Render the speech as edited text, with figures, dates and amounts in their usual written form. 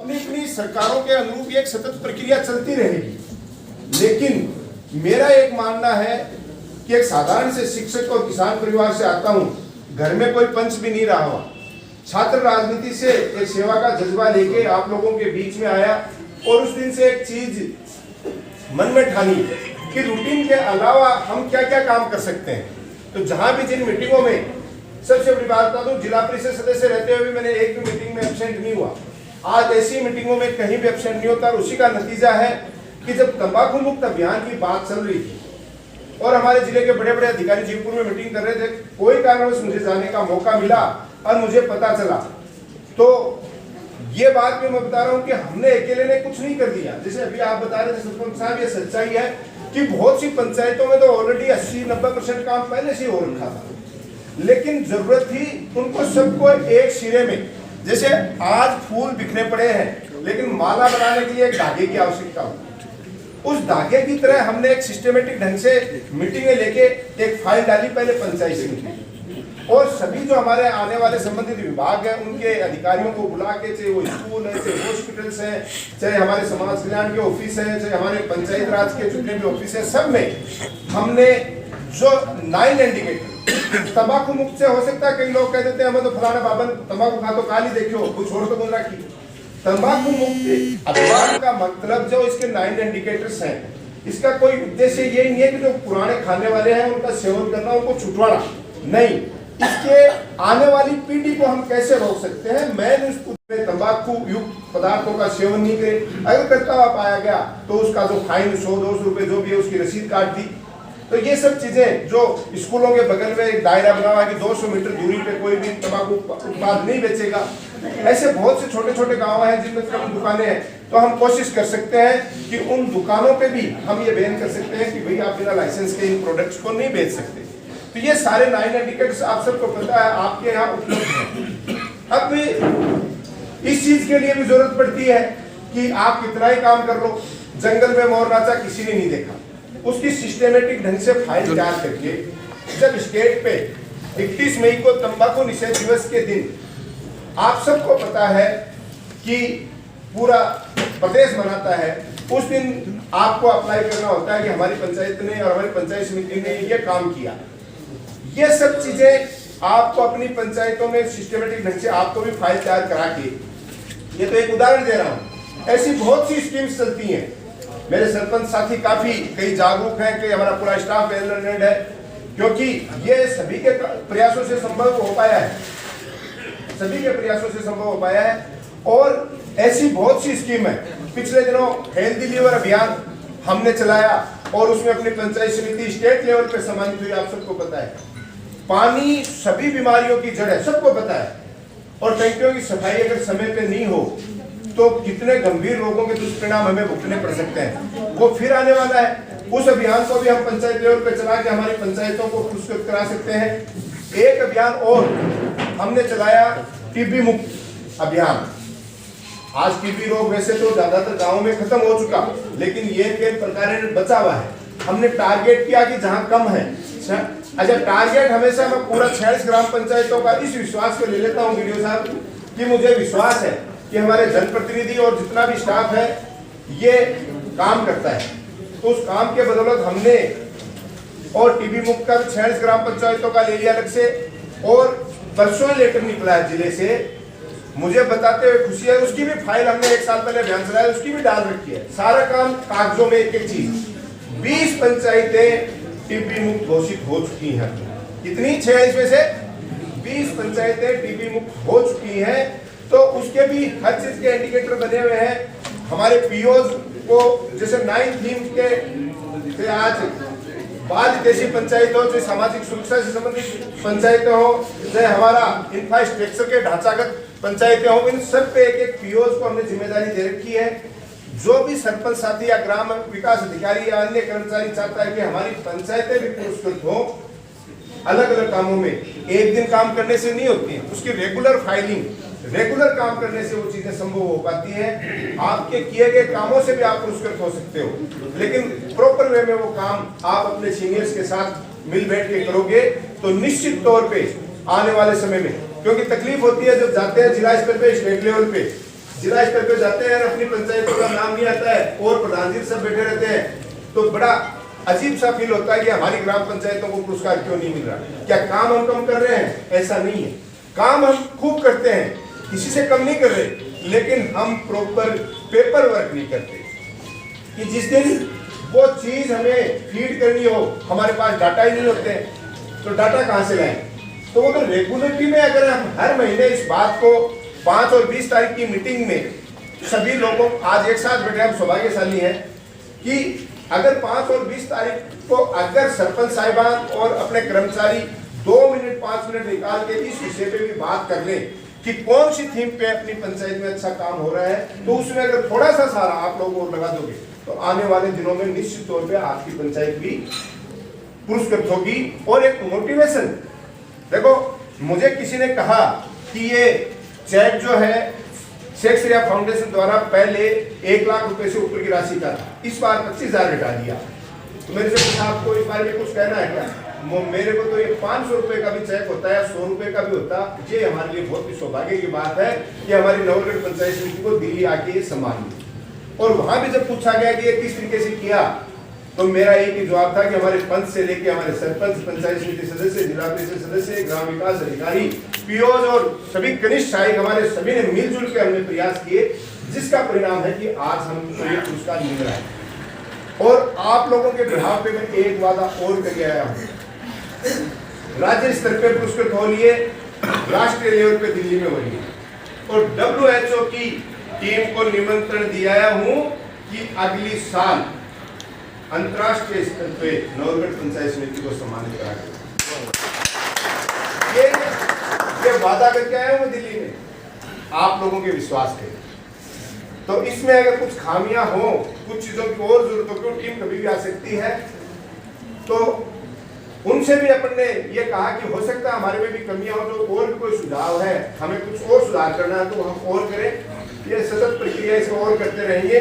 अपनी अपनी सरकारों के अनुरूप एक सतत प्रक्रिया चलती रहेगी। लेकिन मेरा एक मानना है कि एक साधारण से शिक्षक और किसान परिवार से आता हूं, घर में कोई पंच भी नहीं रहा हुआ, छात्र राजनीति से एक सेवा का जज्बा लेके आप लोगों के बीच में आया और उस दिन से एक चीज मन में ठानी कि रूटीन के अलावा हम क्या क्या काम कर सकते हैं। तो जहां भी जिन मीटिंगों में, सबसे बड़ी बात बता दूं, जिला परिषद सदस्य रहते हुए मैंने एक भी मीटिंग में एब्सेंट नहीं हुआ। आज ऐसी मीटिंगों में कहीं भी एब्सेंट नहीं होता और उसी का नतीजा है कि जब तंबाकू मुक्त अभियान की बात चल रही थी और हमारे जिले के बड़े बड़े अधिकारी जयपुर में मीटिंग कर रहे थे, कोई कारणवश मुझे जाने का मौका मिला और मुझे पता चला, तो ये बात भी मैं बता रहा हूँ कि हमने अकेले ने कुछ नहीं कर दिया। जैसे अभी आप बता रहे थे सरपंच साहब, ये सच्चाई है कि बहुत सी पंचायतों में तो ऑलरेडी 80-90% काम पहले से हो रखा था, लेकिन जरूरत थी उनको सबको एक सिरे में। जैसे आज फूल बिखरे पड़े हैं लेकिन माला बनाने के लिए एक धागे की आवश्यकता होती है, उस धागे की तरह हमने एक सिस्टमेटिक ढंग से मीटिंगें लेके एक फाइल डाली पहले पंचायत समिति, और सभी जो हमारे आने वाले संबंधित विभाग है उनके अधिकारियों को बुला के, चाहे वो स्कूल है, चाहे हॉस्पिटल्स है, चाहे हमारे समाज कल्याण के ऑफिस है, चाहे हमारे पंचायत राज के जितने भी ऑफिस है, सब में हमने जो 9 इंडिकेटर, तंबाकू मुक्त से हो सकता है, कई लोग कह देते हैं हमें तो फलाना बाबन तंबाकू खा तो काली देखियो, कुछ और तो बोल रखी। तंबाकू मुक्त अभियान का मतलब जो इसके 9 इंडिकेटर्स हैं, इसका कोई उद्देश्य ये नहीं है कि जो पुराने खाने वाले हैं उनका सेवन करना, उनको छुटवाना नहीं, इसके आने वाली पीढ़ी को हम कैसे रोक सकते हैं। मैं तंबाकू युक्त पदार्थों का सेवन नहीं करे, अगर करता हुआ पाया गया तो उसका जो फाइन 100-200 रुपए जो भी है उसकी रसीद काट दी। तो ये सब चीजें जो स्कूलों के बगल में एक दायरा बना हुआ है कि 200 मीटर दूरी पे कोई भी तंबाकू उत्पाद नहीं बेचेगा, ऐसे बहुत से छोटे छोटे गांव हैं जिनमें कम दुकानें हैं, तो हम कोशिश कर सकते हैं कि उन दुकानों पे भी हम ये बैन कर सकते हैं कि भाई आप बिना लाइसेंस के इन प्रोडक्ट्स को नहीं बेच सकते। तो ये सारे 9 इंडिकेटर्स आप सबको पता है, आपके यहाँ उपलब्ध है। अब इस चीज के लिए भी जरूरत पड़ती है कि आप कितना ही काम कर लो, जंगल में मोर नाचा किसी ने नहीं देखा, उसकी सिस्टमेटिक ढंग से फाइल तैयार करके जब स्टेट पे 31 मई को तंबाकू निषेध दिवस के दिन, आप सबको पता है कि पूरा प्रदेश मनाता है, उस दिन आपको अप्लाई करना होता है कि हमारी पंचायत ने और हमारी पंचायत समिति ने ये काम किया। ये सब चीजें आपको अपनी पंचायतों में सिस्टमेटिक ढंग से आपको भी फाइल तैयार करा के, ये तो एक उदाहरण दे रहा हूँ, ऐसी बहुत सी स्कीम्स चलती हैं। मेरे सरपंच साथी काफी कई जागरूक हैं कि हमारा पूरा स्टाफ वेल ट्रेन्ड है, क्योंकि ये सभी के प्रयासों से संभव हो पाया है, सभी के प्रयासों से संभव हो पाया है। और ऐसी बहुत सी स्कीम है। पिछले दिनों हेल्दी लीवर अभियान हमने चलाया और उसमें अपनी पंचायत समिति स्टेट लेवल पे सम्मानित हुई, आप सबको पता है। पानी सभी बीमारियों की जड़ है, सबको पता है, और टंकियों की सफाई अगर समय पे नहीं हो तो कितने गंभीर रोगों के दुष्परिणाम हमें भुगतने पड़ सकते हैं, वो फिर आने वाला है। उस अभियान को भी हम पंचायत लेवल पे चला के हमारी पंचायतों को पुरस्कृत करा सकते हैं। एक अभियान और हमने चलाया, टीबी मुक्त अभियान। आज टीबी रोग वैसे तो ज्यादातर गाँव में खत्म हो चुका, लेकिन ये कई प्रकार बचा हुआ है। हमने टारगेट किया कि जहाँ कम है, अच्छा टारगेट हमेशा मैं पूरा 46 ग्राम पंचायतों का इस विश्वास को ले लेता हूँ वीडियो साहब, कि मुझे विश्वास है कि हमारे जनप्रतिनिधि और जितना भी स्टाफ है ये काम करता है। तो उस काम के बदौलत हमने और टीबी मुक्त का 46 ग्राम पंचायतों का ले लिया अलग से, और परसों लेटर निकला है जिले से, मुझे बताते हुए खुशी है। उसकी भी फाइल हमने 1 साल पहले अभियान चलाया, उसकी भी डाल रखी है। सारा काम कागजों में एक एक चीज। 20 पंचायतें टीबी मुक्त घोषित हो चुकी हैं। कितनी? 46 में से 20 पंचायतें टीबी मुक्त हो चुकी हैं। तो उसके भी हर चीज के इंडिकेटर बने हुए हैं। हमारे पीओज को जैसे 9 थीम के आज बाल देशी पंचायत हो, चाहे सामाजिक सुरक्षा से संबंधित पंचायतें हो, चाहे हमारा इंफ्रास्ट्रक्चर के ढांचागत पंचायतें हो, इन सब पे एक एक पीओज को हमने जिम्मेदारी दे रखी है। जो भी सरपंच साथी या ग्राम विकास अधिकारी या अन्य कर्मचारी चाहता है कि हमारी पंचायतें भी पुरस्कृत हो अलग अलग कामों में, एक दिन काम करने से नहीं होती है, उसकी रेगुलर फाइलिंग, रेगुलर काम करने से वो चीजें संभव हो पाती है। आपके किए गए कामों से भी आप पुरस्कृत हो सकते हो, लेकिन प्रॉपर वे में वो काम आप अपने सीनियर्स के साथ मिल बैठ के करोगे तो निश्चित तौर पे आने वाले समय में, क्योंकि तकलीफ होती है जब जाते हैं जिला स्तर पे, स्टेट लेवल पे, जिला स्तर पे जाते हैं, अपनी पंचायतों का नाम नहीं आता है और प्रधान जी सब बैठे रहते हैं, तो बड़ा अजीब सा फील होता है कि हमारी ग्राम पंचायतों को पुरस्कार क्यों नहीं मिल रहा। क्या काम हम कम कर रहे हैं? ऐसा नहीं है, काम हम खूब करते हैं, किसी से कम नहीं कर रहे, लेकिन हम प्रॉपर पेपर वर्क नहीं करते कि जिस दिन वो चीज हमें फीड करनी हो हमारे पास डाटा ही नहीं होते हैं, तो डाटा कहाँ से लाएं? तो अगर रेगुलरिटी में अगर हम हर महीने इस बात को 5 और 20 तारीख की मीटिंग में सभी लोगों आज एक साथ बैठे, हम सौभाग्यशाली हैं कि अगर 5 और 20 तारीख को अगर सरपंच साहिबान और अपने कर्मचारी 2 मिनट 5 मिनट निकाल के इस विषय पे भी बात कर लें कि कौन सी थीम पे अपनी पंचायत में अच्छा काम हो रहा है, तो उसमें अगर थोड़ा सा सारा आप लोग और लगा दोगे तो आने वाले दिनों में निश्चित तौर पे आपकी पंचायत भी पुरस्कृत होगी। और एक मोटिवेशन, देखो मुझे किसी ने कहा कि ये चेक जो है शेख श्रिया फाउंडेशन द्वारा पहले 1 लाख रुपए से ऊपर की राशि का था, इस बार 25,000 घटा दिया। तो मेरे से पूछा आपको इस बारे में कुछ कहना है क्या? मेरे को तो ये 500 रुपए का भी चेक होता है, 100 रुपए का भी होता, ये हमारे लिए बहुत ही सौभाग्य की बात है कि हमारी नवलगढ़ पंचायत समिति को दिल्ली आके ये सम्मान मिला। और वहां भी जब पूछा गया कि ये किस तरीके से किया, तो मेरा एक ही जवाब था कि हमारे पंच से लेके हमारे सरपंच, पंचायत समिति सदस्य, जिला परिषद सदस्य, ग्राम विकास अधिकारी, पीओज और सभी कनिष्ठ सहायक हमारे सभी ने मिलजुल के हमने प्रयास किए, जिसका परिणाम है कि आज हमको ये पुरस्कार मिल रहा है। और आप लोगों के बिहार पे मैं एक वादा और करके आया हूँ, राज्य स्तर पे पुरस्कृत हो लिए, राष्ट्रीय लेवल पे दिल्ली में हो लिए, और WHO की टीम को निमंत्रण दिया हूँ कि अगली साल अंतर्राष्ट्रीय स्तर पे नवलगढ़ पंचायत समिति को सम्मानित करा। ये वादा करके आया हूँ दिल्ली में आप लोगों के विश्वास के। तो इसमें अगर कुछ खामियां हो, कुछ चीजों की और जरूरत हो, क्योंकि टीम कभी भी आ सकती है, तो उनसे भी अपन ने ये कहा कि हो सकता है हमारे में भी कमियां हो, तो और भी कोई सुझाव है, हमें कुछ और सुधार करना है तो हम और करें। ये सतत प्रक्रिया इसको और करते रहेंगे।